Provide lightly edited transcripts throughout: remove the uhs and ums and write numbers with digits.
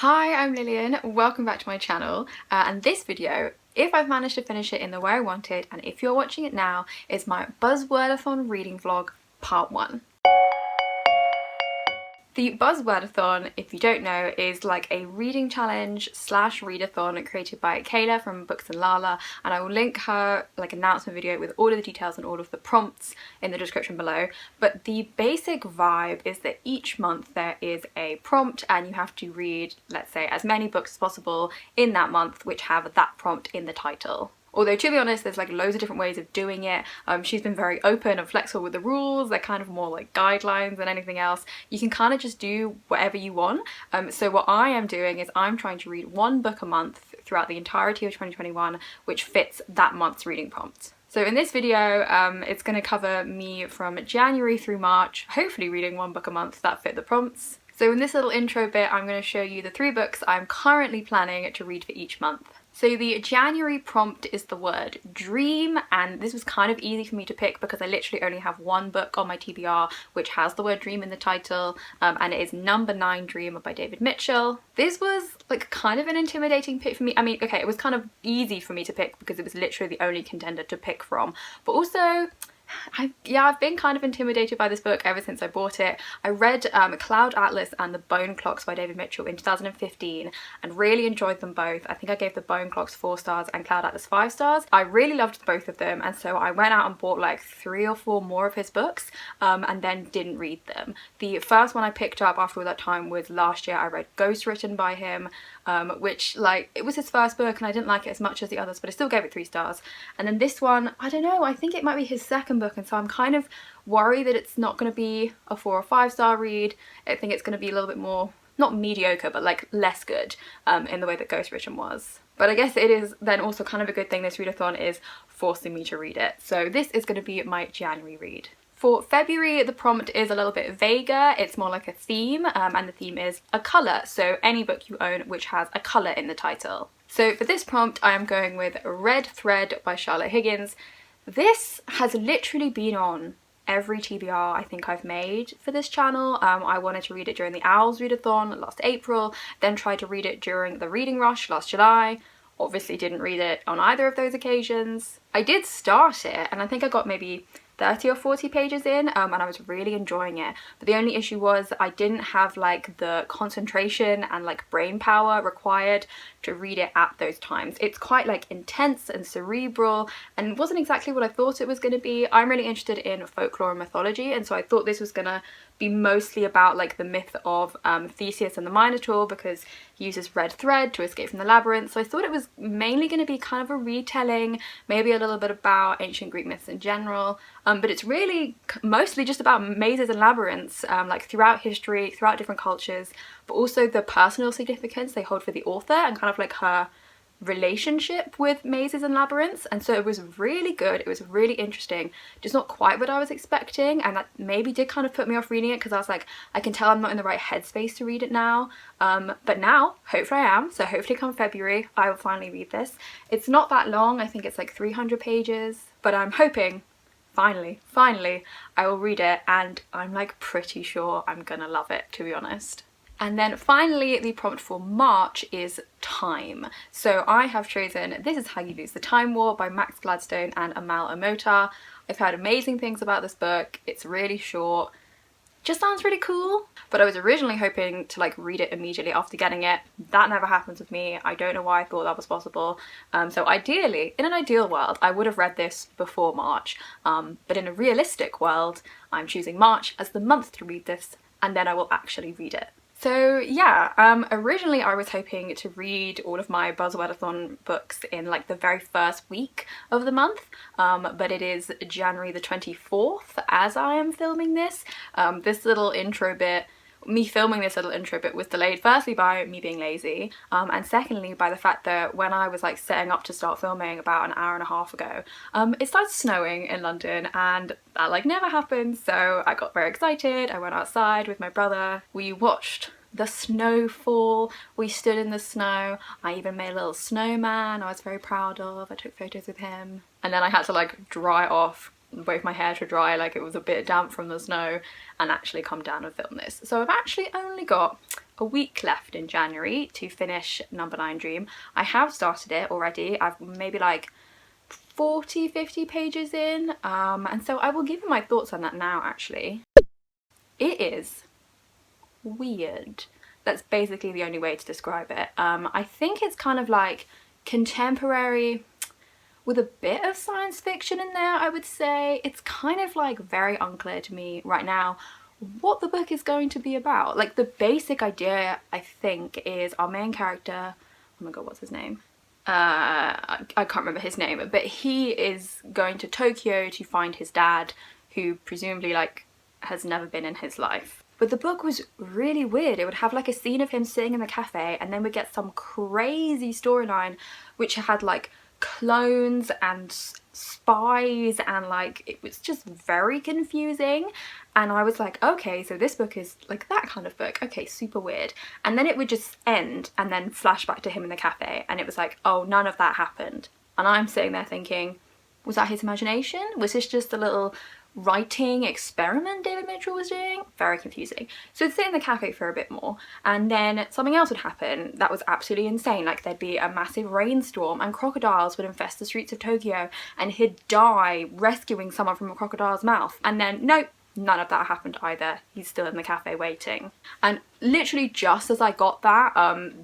Hi, I'm Lillian, welcome back to my channel, and this video, if I've managed to finish it in the way I wanted, and if you're watching it now, is my Buzzwordathon reading vlog part 1. The Buzzwordathon, if you don't know, is like a reading challenge slash readathon created by Kayla from Books and Lala, and I will link her like announcement video with all of the details and all of the prompts in the description below. But the basic vibe is that each month there is a prompt and you have to read, let's say, as many books as possible in that month which have that prompt in the title. Although, to be honest, there's like loads of different ways of doing it. She's been very open and flexible with the rules. They're kind of more like guidelines than anything else. You can kind of just do whatever you want. So what I am doing is I'm trying to read one book a month throughout the entirety of 2021, which fits that month's reading prompt. So in this video, it's going to cover me from January through March, hopefully reading one book a month that fit the prompts. So in this little intro bit, I'm going to show you the 3 books I'm currently planning to read for each month. So the January prompt is the word dream, and this was kind of easy for me to pick because I literally only have one book on my TBR which has the word dream in the title, and it is Number 9 Dream by David Mitchell. This was like kind of an intimidating pick for me. I mean, okay, it was kind of easy for me to pick because it was literally the only contender to pick from, but also I've been kind of intimidated by this book ever since I bought it. I read Cloud Atlas and The Bone Clocks by David Mitchell in 2015 and really enjoyed them both. I think I gave The Bone Clocks 4 stars and Cloud Atlas 5 stars. I really loved both of them, and so I went out and bought like 3 or 4 more of his books and then didn't read them. The first one I picked up after all that time was last year. I read Ghostwritten by him, which, like, it was his first book and I didn't like it as much as the others, but I still gave it 3 stars. And then this one, I don't know, I think it might be his second book, and so I'm kind of worried that it's not going to be a 4 or 5 star read. I think it's going to be a little bit more, not mediocre, but like less good in the way that Ghostwritten was. But I guess it is then also kind of a good thing this readathon is forcing me to read it. So this is going to be my January read. For February, the prompt is a little bit vaguer. It's more like a theme, and the theme is a colour, so any book you own which has a colour in the title. So for this prompt, I am going with Red Thread by Charlotte Higgins. This has literally been on every TBR I think I've made for this channel. I wanted to read it during the Owls readathon last April, then tried to read it during the Reading Rush last July. Obviously didn't read it on either of those occasions. I did start it and I think I got maybe 30 or 40 pages in, and I was really enjoying it, but the only issue was I didn't have like the concentration and like brain power required to read it at those times. It's quite like intense and cerebral and wasn't exactly what I thought it was going to be. I'm really interested in folklore and mythology, and so I thought this was gonna be mostly about like the myth of Theseus and the Minotaur, because he uses red thread to escape from the labyrinth. So I thought it was mainly going to be kind of a retelling, maybe a little bit about ancient Greek myths in general, but it's really mostly just about mazes and labyrinths, like throughout history, throughout different cultures, but also the personal significance they hold for the author and kind of like her relationship with mazes and labyrinths. And so it was really good, it was really interesting, just not quite what I was expecting, and that maybe did kind of put me off reading it because I was like, I can tell I'm not in the right headspace to read it now, but now hopefully I am. So hopefully come February I will finally read this. It's not that long, I think it's like 300 pages, but I'm hoping finally I will read it, and I'm like pretty sure I'm gonna love it, to be honest. And then finally, the prompt for March is time. So I have chosen This Is How You Lose the Time War by Max Gladstone and Amal Omotar. I've heard amazing things about this book. It's really short, just sounds really cool. But I was originally hoping to like read it immediately after getting it. That never happens with me. I don't know why I thought that was possible. So ideally, in an ideal world, I would have read this before March. But in a realistic world, I'm choosing March as the month to read this, and then I will actually read it. So yeah, originally I was hoping to read all of my Buzzwordathon books in like the very first week of the month, but it is January the 24th as I am filming this. This little intro bit, me filming this little intro bit was delayed firstly by me being lazy, and secondly by the fact that when I was like setting up to start filming about an hour and a half ago, it started snowing in London, and that like never happened, so I got very excited. I went outside with my brother, we watched the snow fall, we stood in the snow, I even made a little snowman I was very proud of, I took photos with him, and then I had to like dry off, wait for my hair to dry, like it was a bit damp from the snow, and actually come down and film this. So I've actually only got a week left in January to finish Number 9 Dream. I have started it already. I've maybe like 40-50 pages in, and so I will give you my thoughts on that now actually. It is weird. That's basically the only way to describe it. I think it's kind of like contemporary with a bit of science fiction in there, I would say. It's kind of like very unclear to me right now what the book is going to be about. Like the basic idea, I think, is our main character, oh my god, what's his name? I can't remember his name, but he is going to Tokyo to find his dad, who presumably like has never been in his life. But the book was really weird. It would have like a scene of him sitting in the cafe, and then we'd get some crazy storyline which had like clones and spies, and like it was just very confusing. And I was like, okay, so this book is like that kind of book. Okay, super weird. And then it would just end and then flash back to him in the cafe, and it was like, oh, none of that happened. And I'm sitting there thinking, was that his imagination? Was this just a little writing experiment David Mitchell was doing? Very confusing. So I'd sit in the cafe for a bit more, and then something else would happen that was absolutely insane. Like there'd be a massive rainstorm and crocodiles would infest the streets of Tokyo, and he'd die rescuing someone from a crocodile's mouth. And then nope, none of that happened either. He's still in the cafe waiting. And literally just as I got that,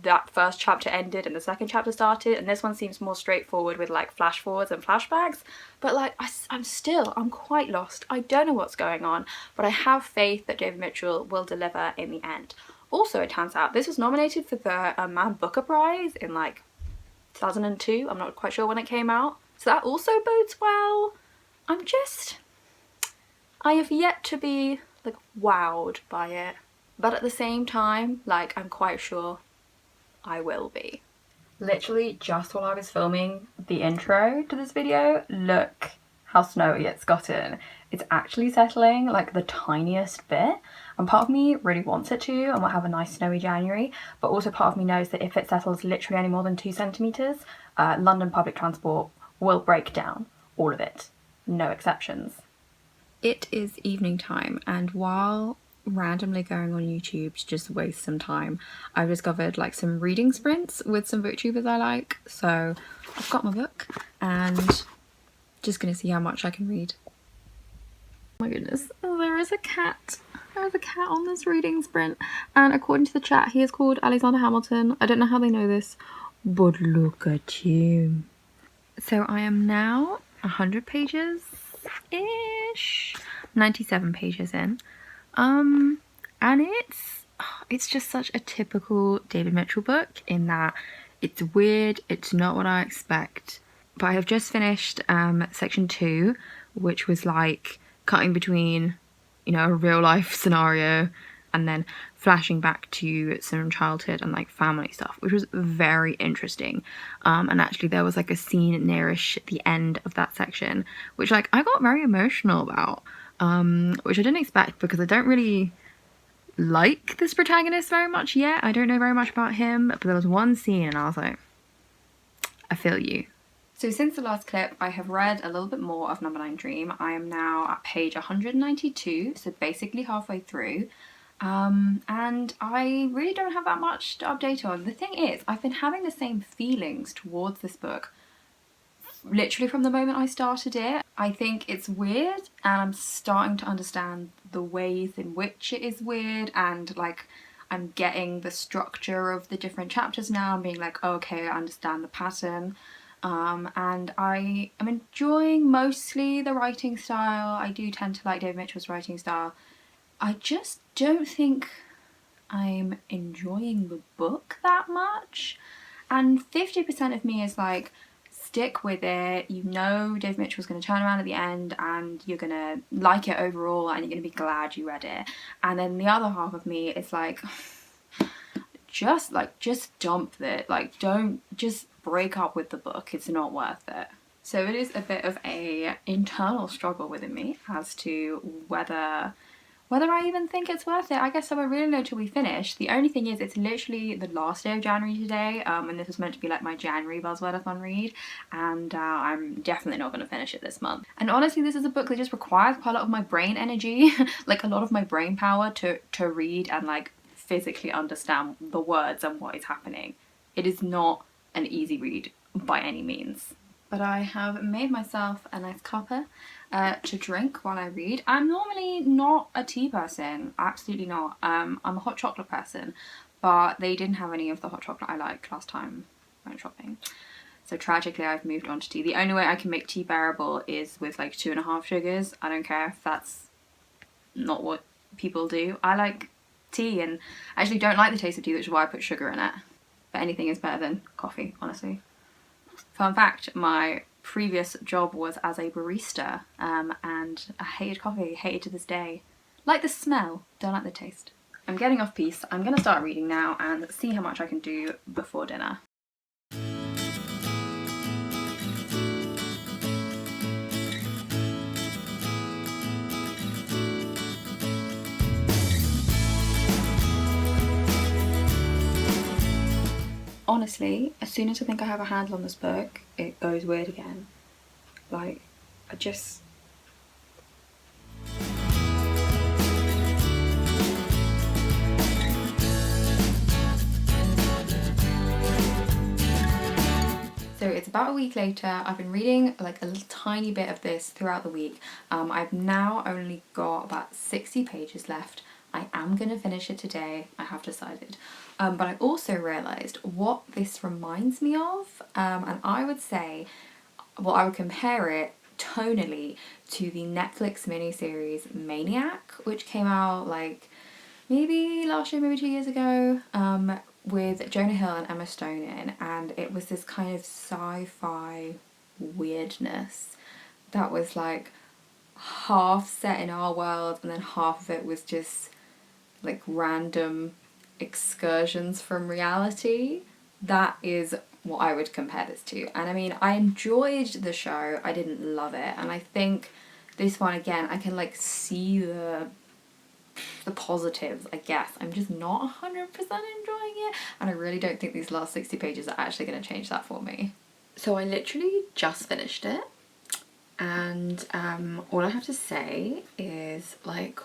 that first chapter ended and the second chapter started, and this one seems more straightforward with like flash forwards and flashbacks. But like I'm quite lost. I don't know what's going on, but I have faith that David Mitchell will deliver in the end. Also, it turns out this was nominated for the Man Booker Prize in like 2002. I'm not quite sure when it came out. So that also bodes well. I have yet to be like wowed by it, but at the same time, like I'm quite sure I will be. Literally just while I was filming the intro to this video, look how snowy it's gotten. It's actually settling like the tiniest bit, and part of me really wants it to, and we'll have a nice snowy January, but also part of me knows that if it settles literally any more than 2 centimetres, London public transport will break down. All of it. No exceptions. It is evening time, and while randomly going on YouTube to just waste some time, I've discovered like some reading sprints with some booktubers I like. So I've got my book and just gonna see how much I can read. Oh my goodness, there is a cat. There's a cat on this reading sprint, and according to the chat, he is called Alexander Hamilton. I don't know how they know this, but look at him. So I am now 100 pages ish, 97 pages in, and it's just such a typical David Mitchell book in that it's weird, it's not what I expect. But I have just finished section 2, which was like cutting between, you know, a real life scenario and then flashing back to some childhood and like family stuff, which was very interesting. And actually there was like a scene nearish at the end of that section which like I got very emotional about, which I didn't expect because I don't really like this protagonist very much yet. I don't know very much about him, but there was one scene and I was like, I feel you. So since the last clip, I have read a little bit more of Number 9 Dream. I am now at page 192, so basically halfway through. And I really don't have that much to update on. The thing is, I've been having the same feelings towards this book literally from the moment I started it. I think it's weird, and I'm starting to understand the ways in which it is weird, and like I'm getting the structure of the different chapters now and being like, oh, okay, I understand the pattern. And I am enjoying mostly the writing style. I do tend to like David Mitchell's writing style. I just don't think I'm enjoying the book that much. And 50% of me is like, stick with it. You know David Mitchell's going to turn around at the end and you're going to like it overall and you're going to be glad you read it. And then the other half of me is like, just dump it. Like, don't, just break up with the book. It's not worth it. So it is a bit of a internal struggle within me as to whether I even think it's worth it. I guess I won't really know till we finish. The only thing is it's literally the last day of January today, and this was meant to be like my January Buzzwordathon read, and I'm definitely not going to finish it this month. And honestly, this is a book that just requires quite a lot of my brain energy, like a lot of my brain power to read and like physically understand the words and what is happening. It is not an easy read by any means. But I have made myself a nice cuppa to drink while I read. I'm normally not a tea person, absolutely not. I'm a hot chocolate person, but they didn't have any of the hot chocolate I liked last time I went shopping. So tragically I've moved on to tea. The only way I can make tea bearable is with like 2.5 sugars. I don't care if that's not what people do. I like tea and I actually don't like the taste of tea, which is why I put sugar in it. But anything is better than coffee, honestly. Fun fact, my previous job was as a barista, and I hated coffee, hated to this day. Like the smell, don't like the taste. I'm getting off piece. I'm gonna start reading now and see how much I can do before dinner. Honestly, as soon as I think I have a handle on this book, it goes weird again. Like, I just... So it's about a week later. I've been reading like a little tiny bit of this throughout the week. I've now only got about 60 pages left. I am going to finish it today, I have decided. But I also realised what this reminds me of, and I would say, well, I would compare it tonally to the Netflix miniseries Maniac, which came out like maybe last year, maybe 2 years ago, with Jonah Hill and Emma Stone in, and it was this kind of sci-fi weirdness that was like half set in our world and then half of it was just like random excursions from reality. That is what I would compare this to. And I mean, I enjoyed the show, I didn't love it, and I think this one again, I can like see the positives, I guess. I'm just not 100% enjoying it, and I really don't think these last 60 pages are actually going to change that for me. So I literally just finished it, and all I have to say is, like,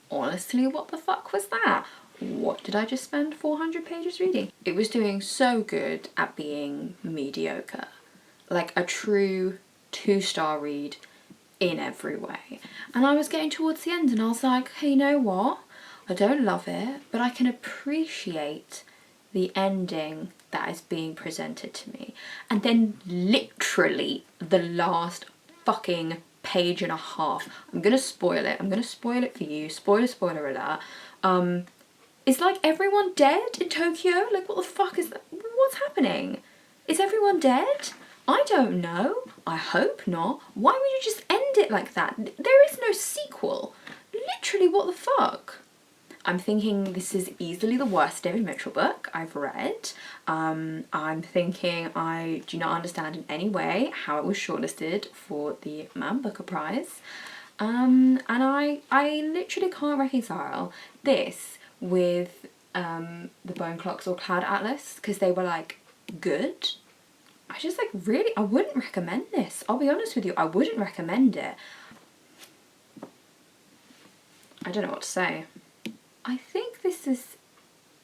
honestly, what the fuck was that? What did I just spend 400 pages reading? It was doing so good at being mediocre. Like a true 2-star read in every way. And I was getting towards the end and I was like, hey, you know what? I don't love it, but I can appreciate the ending that is being presented to me. And then literally the last fucking page and a half, I'm gonna spoil it. I'm gonna spoil it for you. Spoiler alert. Is like everyone dead in Tokyo? Like what the fuck is that? What's happening? Is everyone dead? I don't know. I hope not. Why would you just end it like that? There is no sequel. Literally, what the fuck? I'm thinking this is easily the worst David Mitchell book I've read. I'm thinking I do not understand in any way how it was shortlisted for the Man Booker Prize. And I literally can't reconcile this with the Bone Clocks or Cloud Atlas, because they were like good. I just like really, I wouldn't recommend this. I'll be honest with you, I wouldn't recommend it. I don't know what to say. I think this is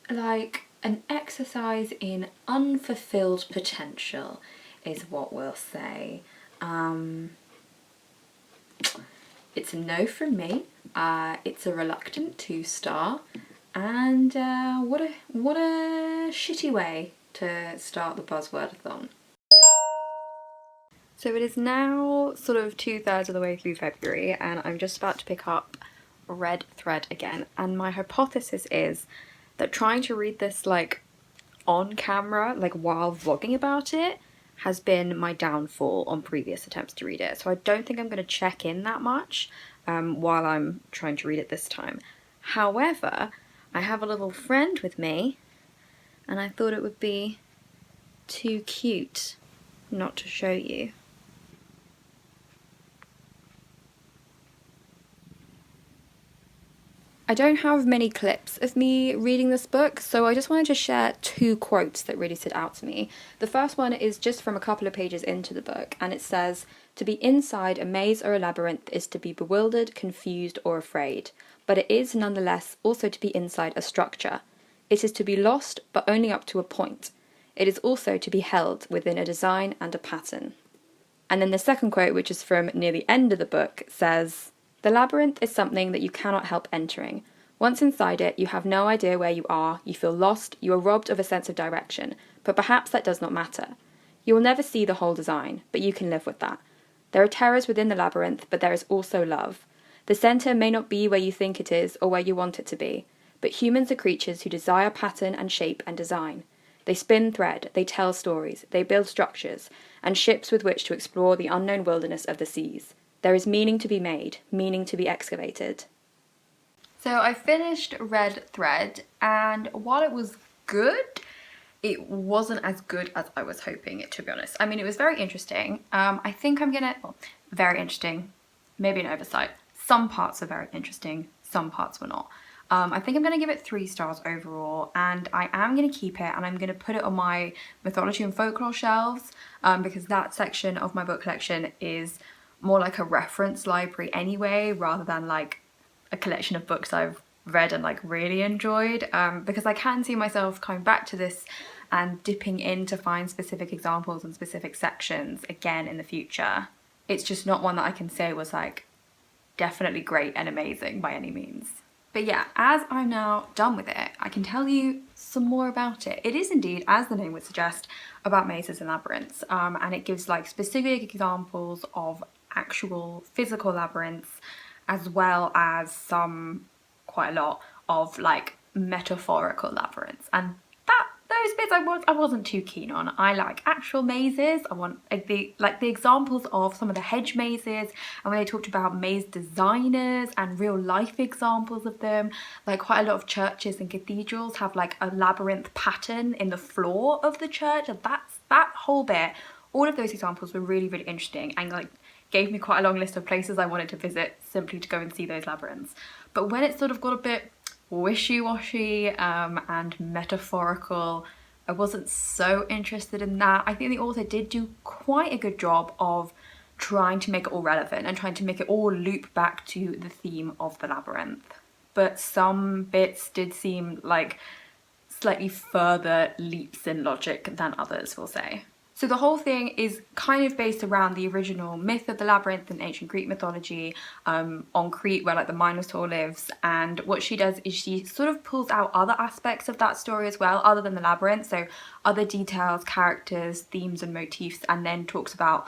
like an exercise in unfulfilled potential is what we'll say. It's a no from me. It's a reluctant 2-star, and what a shitty way to start the Buzzwordathon. So it is now sort of 2/3 of the way through February and I'm just about to pick up Red Thread again, and my hypothesis is that trying to read this like on camera, like while vlogging about it, has been my downfall on previous attempts to read it. So I don't think I'm going to check in that much while I'm trying to read it this time. However, I have a little friend with me and I thought it would be too cute not to show you. I don't have many clips of me reading this book, so I just wanted to share 2 quotes that really stood out to me. The first one is just from a couple of pages into the book, and it says, "To be inside a maze or a labyrinth is to be bewildered, confused, or afraid, but it is nonetheless also to be inside a structure. It is to be lost, but only up to a point. It is also to be held within a design and a pattern." And then the second quote, which is from near the end of the book, says, "The labyrinth is something that you cannot help entering. Once inside it, you have no idea where you are, you feel lost, you are robbed of a sense of direction, but perhaps that does not matter. You will never see the whole design, but you can live with that. There are terrors within the labyrinth, but there is also love. The centre may not be where you think it is or where you want it to be, but humans are creatures who desire pattern and shape and design. They spin thread, they tell stories, they build structures, and ships with which to explore the unknown wilderness of the seas. There is meaning to be made, meaning to be excavated." So I finished Red Thread, and while it was good, it wasn't as good as I was hoping it, to be honest. I mean, it was very interesting. I think I'm gonna, well, very interesting, maybe an oversight. Some parts are very interesting, some parts were not. I think I'm going to give it 3 stars overall, and I am going to keep it and I'm going to put it on my mythology and folklore shelves, because that section of my book collection is more like a reference library anyway, rather than like a collection of books I've read and like really enjoyed, because I can see myself coming back to this and dipping in to find specific examples and specific sections again in the future. It's just not one that I can say was like definitely great and amazing by any means. But yeah, as I'm now done with it, I can tell you some more about it. It is indeed, as the name would suggest, about mazes and labyrinths, and it gives like specific examples of actual physical labyrinths, as well as quite a lot of like metaphorical labyrinths, and those bits I wasn't too keen on. I like actual mazes. I want the examples of some of the hedge mazes, and when they talked about maze designers and real life examples of them, like quite a lot of churches and cathedrals have like a labyrinth pattern in the floor of the church, and that whole bit, all of those examples were really, really interesting, and like gave me quite a long list of places I wanted to visit simply to go and see those labyrinths. But when it sort of got a bit wishy-washy and metaphorical, I wasn't so interested in that. I think the author did do quite a good job of trying to make it all relevant and trying to make it all loop back to the theme of the labyrinth. But some bits did seem like slightly further leaps in logic than others, we'll say. So the whole thing is kind of based around the original myth of the labyrinth in ancient Greek mythology, on Crete, where like the Minotaur lives, and what she does is she sort of pulls out other aspects of that story as well, other than the labyrinth, so other details, characters, themes and motifs, and then talks about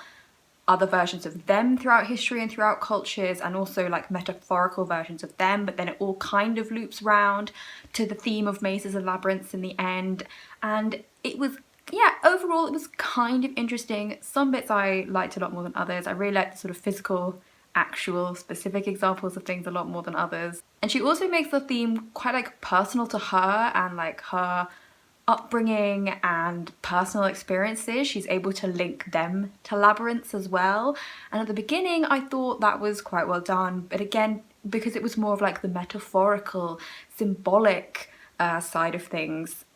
other versions of them throughout history and throughout cultures, and also like metaphorical versions of them, but then it all kind of loops round to the theme of mazes and labyrinths in the end. And it was, yeah, overall it was kind of interesting. Some bits I liked a lot more than others. I really liked the sort of physical, actual, specific examples of things a lot more than others. And she also makes the theme quite like personal to her and like her upbringing and personal experiences. She's able to link them to labyrinths as well. And at the beginning I thought that was quite well done, but again, because it was more of like the metaphorical, symbolic side of things,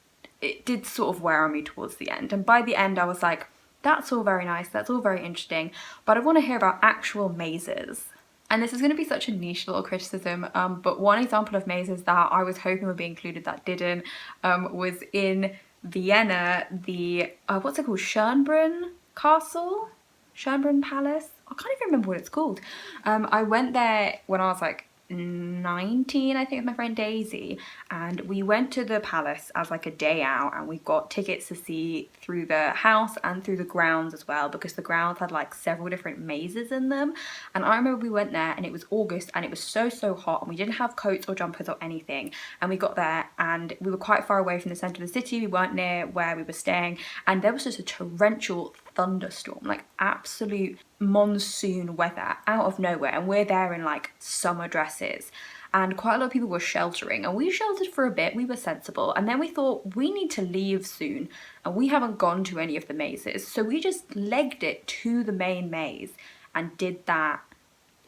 it did sort of wear on me towards the end. And by the end I was like, that's all very nice, that's all very interesting, but I want to hear about actual mazes. And this is going to be such a niche little criticism, but one example of mazes that I was hoping would be included that didn't, was in Vienna, the, what's it called, Schönbrunn Castle? Schönbrunn Palace? I can't even remember what it's called. I went there when I was like 19, I think, with my friend Daisy, and we went to the palace as like a day out, and we got tickets to see through the house and through the grounds as well, because the grounds had like several different mazes in them. And I remember we went there and it was August and it was so hot, and we didn't have coats or jumpers or anything, and we got there and we were quite far away from the centre of the city. We weren't near where we were staying, and there was just a torrential thunderstorm, like absolute monsoon weather out of nowhere, and we're there in like summer dresses, and quite a lot of people were sheltering, and we sheltered for a bit. We were sensible, and then we thought we need to leave soon, and we haven't gone to any of the mazes, so we just legged it to the main maze and did that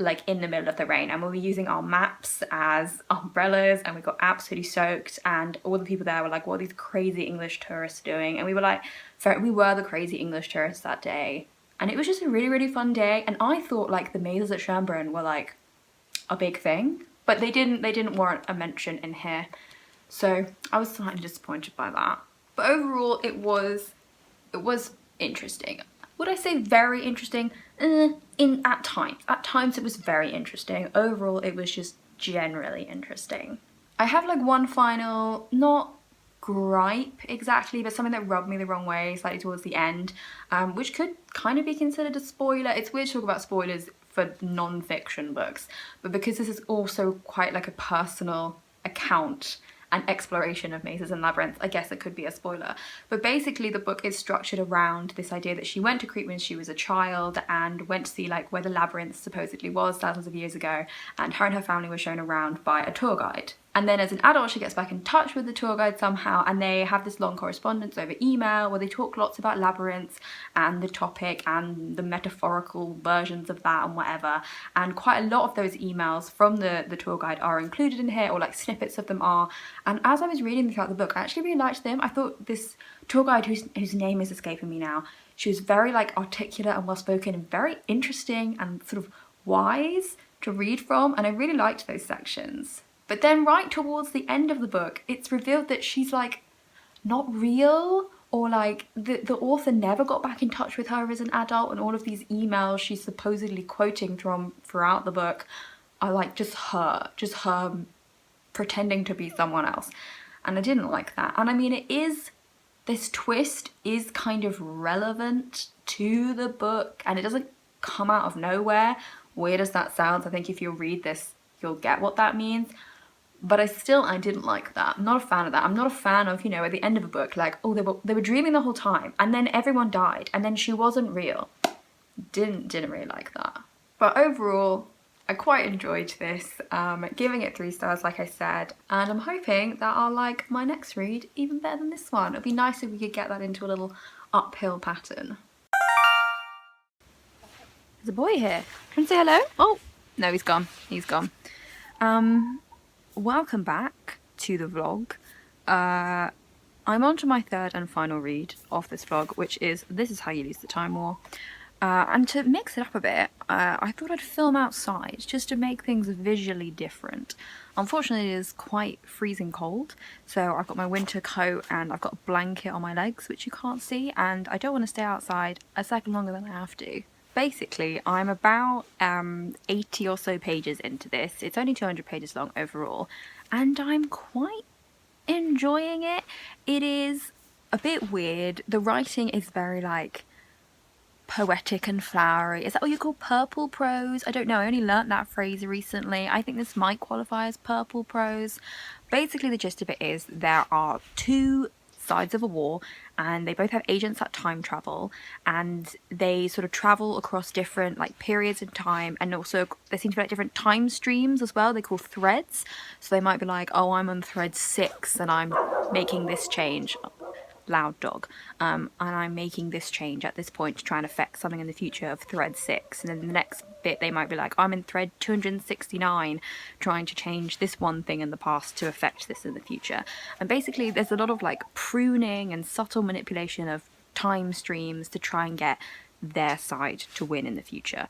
like in the middle of the rain, and we were using our maps as umbrellas, and we got absolutely soaked, and all the people there were like, what are these crazy English tourists doing? And we were like, we were the crazy English tourists that day. And it was just a really, really fun day. And I thought like the mazes at Schönbrunn were like a big thing, but they didn't warrant a mention in here. So I was slightly disappointed by that. But overall, it was interesting. Would I say very interesting? At times it was very interesting. Overall, it was just generally interesting. I have like one final, not gripe exactly, but something that rubbed me the wrong way slightly towards the end, which could kind of be considered a spoiler. It's weird to talk about spoilers for non-fiction books, but because this is also quite like a personal account and exploration of mazes and labyrinths, I guess it could be a spoiler. But basically the book is structured around this idea that she went to Crete when she was a child and went to see like where the labyrinth supposedly was thousands of years ago, and her family were shown around by a tour guide. And then as an adult, she gets back in touch with the tour guide somehow, and they have this long correspondence over email where they talk lots about labyrinths and the topic and the metaphorical versions of that and whatever. And quite a lot of those emails from the tour guide are included in here, or like snippets of them are. And as I was reading throughout the book, I actually really liked them. I thought this tour guide, whose name is escaping me now, she was very like articulate and well-spoken and very interesting and sort of wise to read from, and I really liked those sections. But then right towards the end of the book, it's revealed that she's like not real, or like the author never got back in touch with her as an adult, and all of these emails she's supposedly quoting from throughout the book are like just her pretending to be someone else. And I didn't like that. And I mean, this twist is kind of relevant to the book, and it doesn't come out of nowhere. Weird as that sounds, I think if you read this, you'll get what that means. But I didn't like that. I'm not a fan of that. I'm not a fan of, you know, at the end of a book, like, oh, they were dreaming the whole time, and then everyone died, and then she wasn't real. Didn't really like that. But overall, I quite enjoyed this, giving it 3 stars, like I said, and I'm hoping that I'll like my next read even better than this one. It'd be nice if we could get that into a little uphill pattern. There's a boy here. Can I say hello? Oh, no, he's gone. He's gone. Welcome back to the vlog. I'm on to my 3rd and final read of this vlog, which is This Is How You Lose the Time War. And to mix it up a bit, I thought I'd film outside just to make things visually different. Unfortunately, it is quite freezing cold, so I've got my winter coat and I've got a blanket on my legs, which you can't see, and I don't want to stay outside a second longer than I have to. Basically, I'm about 80 or so pages into this. It's only 200 pages long overall, and I'm quite enjoying it. It is a bit weird. The writing is very like poetic and flowery. Is that what you call purple prose? I don't know. I only learnt that phrase recently. I think this might qualify as purple prose. Basically, the gist of it is there are 2 sides of a war, and they both have agents that time travel, and they sort of travel across different like periods in time, and also there seem to be like different time streams as well. They call threads, so they might be like, oh, I'm on thread 6 and I'm making this change, loud dog, and I'm making this change at this point to try and affect something in the future of thread 6, and then the next bit they might be like, I'm in thread 269 trying to change this one thing in the past to affect this in the future. And basically there's a lot of like pruning and subtle manipulation of time streams to try and get their side to win in the future.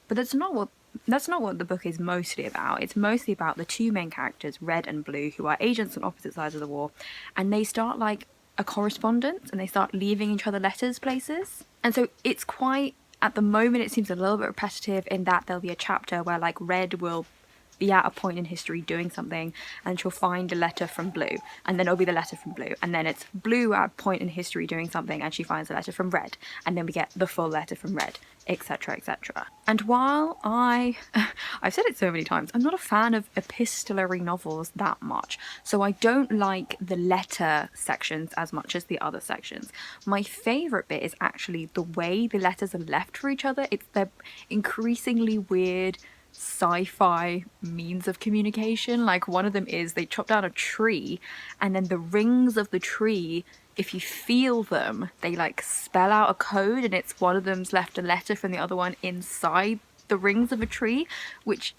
But that's not what the book is mostly about. It's mostly about the 2 main characters, Red and Blue, who are agents on opposite sides of the war, and they start like a correspondence, and they start leaving each other letters places. And so it's quite, at the moment it seems a little bit repetitive in that there'll be a chapter where like Red will be at a point in history doing something, and she'll find a letter from Blue, and then it'll be the letter from Blue, and then it's Blue at a point in history doing something, and she finds a letter from Red, and then we get the full letter from Red, etc, etc. And while I've said it so many times, I'm not a fan of epistolary novels that much, so I don't like the letter sections as much as the other sections. My favourite bit is actually the way the letters are left for each other. They're increasingly weird sci-fi means of communication. Like one of them is they chop down a tree, and then the rings of the tree, if you feel them, they like spell out a code, and it's one of them's left a letter from the other one inside the rings of a tree, which,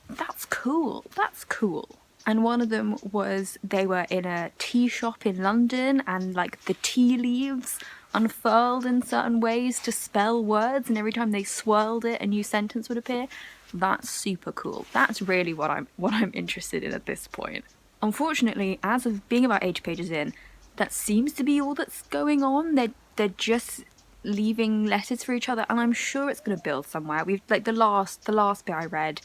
that's cool. That's cool. And one of them was they were in a tea shop in London and like the tea leaves unfurled in certain ways to spell words, and every time they swirled it a new sentence would appear. That's super cool. That's really what I'm interested in at this point. Unfortunately, as of being about 80 pages in, that seems to be all that's going on. They're just leaving letters for each other, and I'm sure it's going to build somewhere. We've like the last bit I read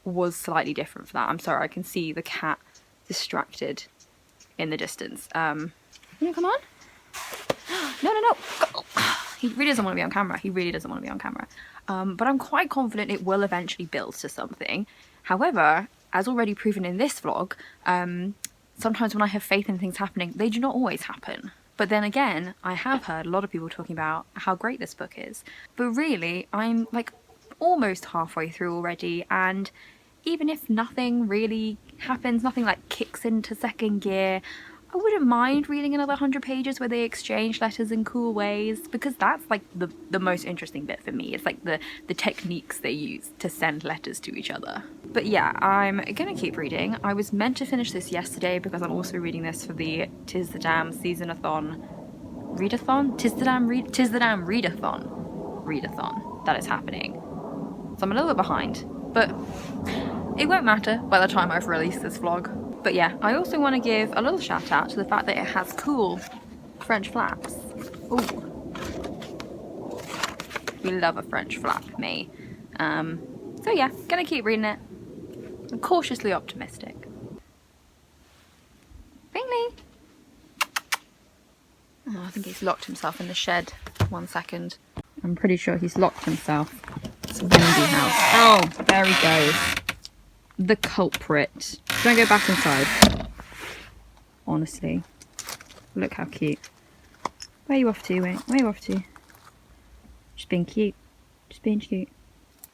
was slightly different for that. I'm sorry, I can see the cat distracted in the distance. Come on. No. Go. He really doesn't want to be on camera. He really doesn't want to be on camera. But I'm quite confident it will eventually build to something. However, as already proven in this vlog, sometimes when I have faith in things happening, they do not always happen. But then again, I have heard a lot of people talking about how great this book is. But really, I'm like almost halfway through already, and even if nothing really happens, nothing like kicks into second gear, I wouldn't mind reading another 100 pages where they exchange letters in cool ways, because that's like the most interesting bit for me. It's like the techniques they use to send letters to each other. But yeah, I'm gonna keep reading. I was meant to finish this yesterday because I'm also reading this for the Tis the Damn Seasonathon readathon? Tis the Damn readathon that is happening. So I'm a little bit behind, but it won't matter by the time I've released this vlog. But yeah, I also want to give a little shout out to the fact that it has cool French flaps. Ooh. We love a French flap, me. So yeah, gonna keep reading it. I'm cautiously optimistic. Bingley! Oh, I think he's locked himself in the shed. 1 second. I'm pretty sure he's locked himself. It's a windy house. Oh, there he goes. The culprit. Don't go back inside. Honestly. Look how cute. Where are you off to, Wayne? Where are you off to? Just being cute. Just being cute.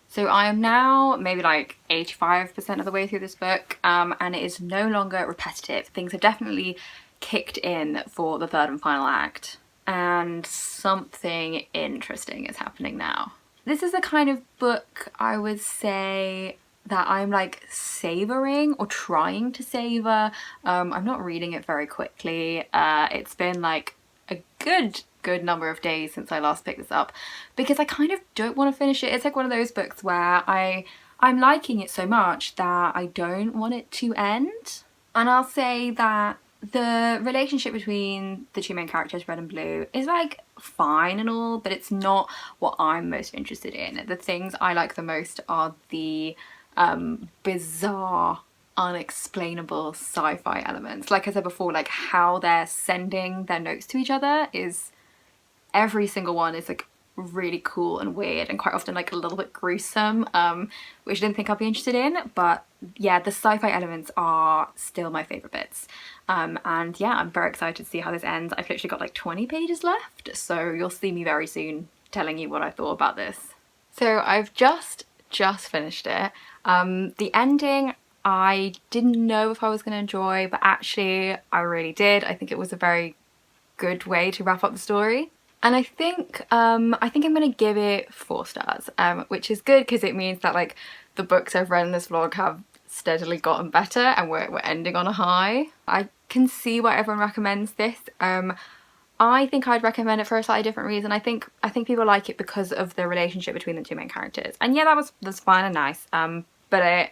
So I am now maybe like 85% of the way through this book, and it is no longer repetitive. Things have definitely kicked in for the third and final act, and something interesting is happening now. This is the kind of book I would say that I'm like savouring or trying to savour. I'm not reading it very quickly. It's been like a good number of days since I last picked this up, because I kind of don't want to finish it. It's like one of those books where I'm liking it so much that I don't want it to end. And I'll say that the relationship between the two main characters, Red and Blue, is like fine and all, but it's not what I'm most interested in. The things I like the most are the bizarre, unexplainable sci-fi elements. Like I said before, like how they're sending their notes to each other is, every single one is like really cool and weird, and quite often like a little bit gruesome, which I didn't think I'd be interested in. But yeah, the sci-fi elements are still my favourite bits. And yeah, I'm very excited to see how this ends. I've literally got like 20 pages left, so you'll see me very soon telling you what I thought about this. So I've just finished it. The ending I didn't know if I was going to enjoy, but actually I really did. I think it was a very good way to wrap up the story. And I think I'm going to give it 4 stars, which is good because it means that like the books I've read in this vlog have steadily gotten better, and we're ending on a high. I can see why everyone recommends this. I think I'd recommend it for a slightly different reason. I think people like it because of the relationship between the two main characters. And yeah, that's fine and nice. But it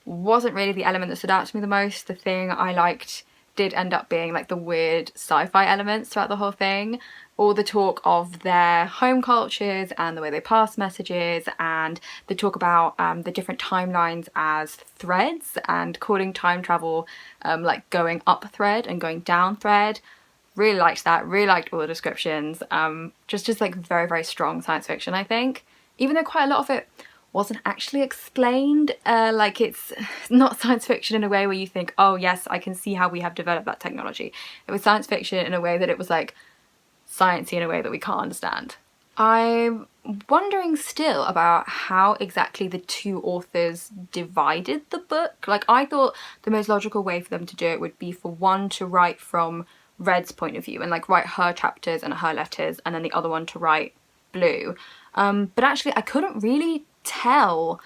wasn't really the element that stood out to me the most. The thing I liked did end up being like the weird sci-fi elements throughout the whole thing. All the talk of their home cultures and the way they pass messages, and the talk about the different timelines as threads, and calling time travel like going up thread and going down thread. Really liked that, really liked all the descriptions. Just like very, very strong science fiction, I think. Even though quite a lot of it wasn't actually explained, like it's not science fiction in a way where you think, oh yes, I can see how we have developed that technology. It was science fiction in a way that it was like sciencey in a way that we can't understand. I'm wondering still about how exactly the two authors divided the book. Like I thought the most logical way for them to do it would be for one to write from Red's point of view and like write her chapters and her letters, and then the other one to write Blue. But actually I couldn't really tell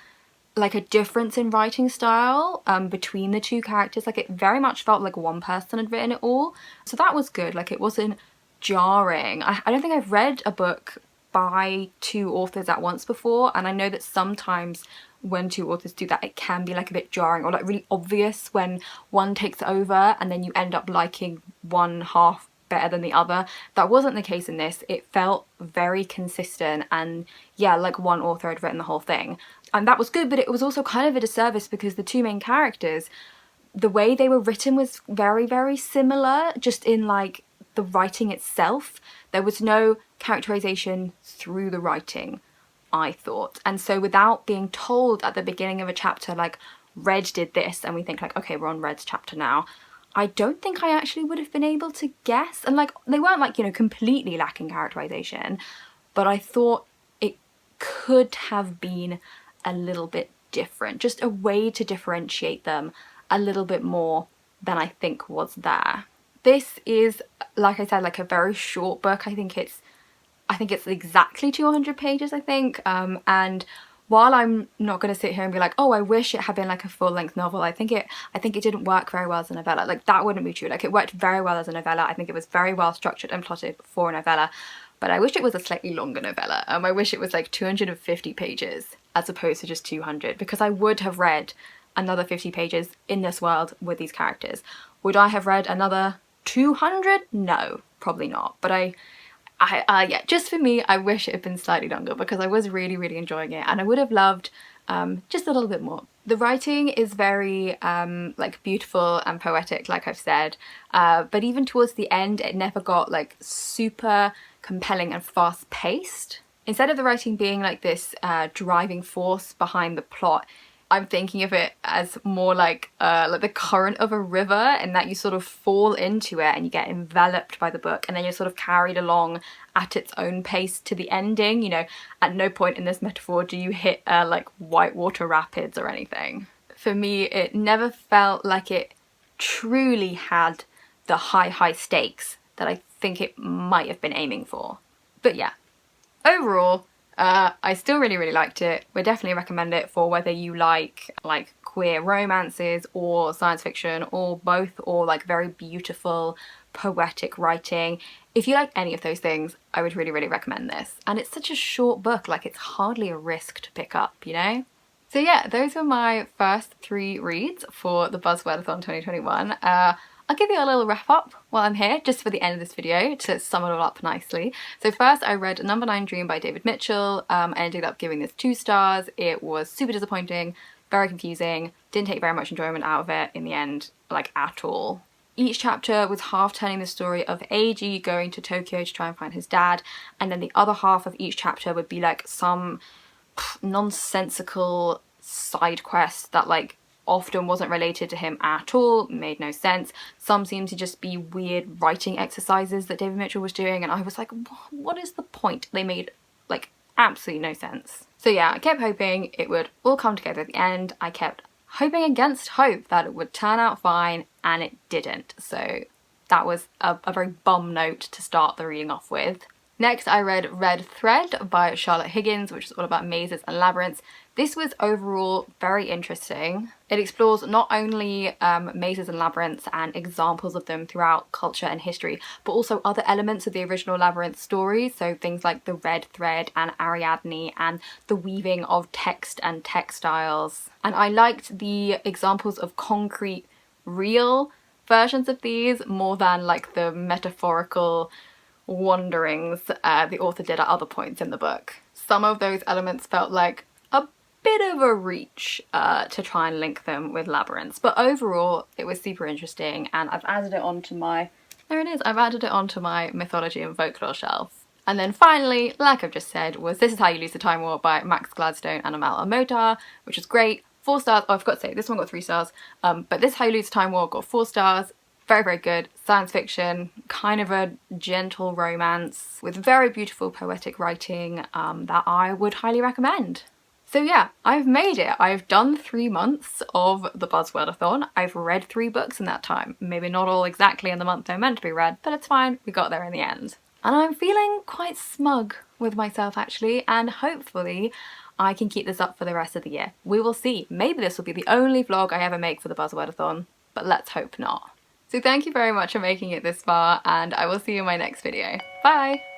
like a difference in writing style between the two characters. Like it very much felt like one person had written it all. So that was good. Like it wasn't jarring. I don't think I've read a book by two authors at once before, and I know that sometimes when two authors do that it can be like a bit jarring or like really obvious when one takes over and then you end up liking one half better than the other. That wasn't the case in this. It felt very consistent, and yeah, like one author had written the whole thing, and that was good. But it was also kind of a disservice because the two main characters, the way they were written was very, very similar, just in like the writing itself. There was no characterization through the writing, I thought. And so without being told at the beginning of a chapter, like, Red did this, and we think like, okay, we're on Red's chapter now, I don't think I actually would have been able to guess. And like, they weren't like, you know, completely lacking characterization, but I thought it could have been a little bit different, just a way to differentiate them a little bit more than I think was there. This is, like I said, like a very short book. I think it's exactly 200 pages, I think. And while I'm not going to sit here and be like, oh, I wish it had been like a full-length novel, I think it didn't work very well as a novella. Like, that wouldn't be true. Like, it worked very well as a novella. I think it was very well structured and plotted for a novella. But I wish it was a slightly longer novella. I wish it was like 250 pages as opposed to just 200, because I would have read another 50 pages in this world with these characters. Would I have read another 200? No, probably not. But yeah, just for me, I wish it had been slightly longer because I was really, really enjoying it, and I would have loved just a little bit more. The writing is very like beautiful and poetic, like I've said, but even towards the end, it never got like super compelling and fast paced. Instead of the writing being like this driving force behind the plot, I'm thinking of it as more like the current of a river, and that you sort of fall into it and you get enveloped by the book, and then you're sort of carried along at its own pace to the ending. You know, at no point in this metaphor do you hit like whitewater rapids or anything. For me, it never felt like it truly had the high stakes that I think it might have been aiming for. But yeah, overall, I still really, really liked it. Would definitely recommend it for whether you like queer romances or science fiction or both, or like very beautiful poetic writing. If you like any of those things, I would really, really recommend this. And it's such a short book, like it's hardly a risk to pick up, you know? So yeah, those were my first 3 reads for the Buzzwordathon 2021. I'll give you a little wrap up while I'm here, just for the end of this video, to sum it all up nicely. So first, I read Number 9 Dream by David Mitchell. I ended up giving this 2 stars. It was super disappointing, very confusing, didn't take very much enjoyment out of it in the end, like at all. Each chapter was half telling the story of Eiji going to Tokyo to try and find his dad, and then the other half of each chapter would be like some nonsensical side quest that like often wasn't related to him at all, made no sense. Some seemed to just be weird writing exercises that David Mitchell was doing, and I was like, what is the point? They made like absolutely no sense. So yeah, I kept hoping it would all come together at the end. I kept hoping against hope that it would turn out fine, and it didn't. So that was a very bum note to start the reading off with. Next, I read Red Thread by Charlotte Higgins, which is all about mazes and labyrinths. This was overall very interesting. It explores not only mazes and labyrinths and examples of them throughout culture and history, but also other elements of the original Labyrinth story. So things like the red thread and Ariadne and the weaving of text and textiles. And I liked the examples of concrete, real versions of these more than like the metaphorical wanderings the author did at other points in the book. Some of those elements felt like a bit of a reach to try and link them with labyrinths, but overall it was super interesting, and I've added it onto my, there it is, I've added it onto my mythology and folklore shelf. And then finally, like I've just said, was This Is How You Lose the Time War by Max Gladstone and Amal Almodovar, which is great. 4 stars. Oh, I forgot to say, this one got 3 stars, but This Is How You Lose the Time War got 4 stars. Very, very good science fiction, kind of a gentle romance with very beautiful poetic writing that I would highly recommend. So yeah, I've made it. I've done 3 months of the Buzzwordathon. I've read 3 books in that time. Maybe not all exactly in the month they're meant to be read, but it's fine. We got there in the end. And I'm feeling quite smug with myself actually, and hopefully I can keep this up for the rest of the year. We will see. Maybe this will be the only vlog I ever make for the Buzzwordathon, but let's hope not. So thank you very much for making it this far, and I will see you in my next video. Bye!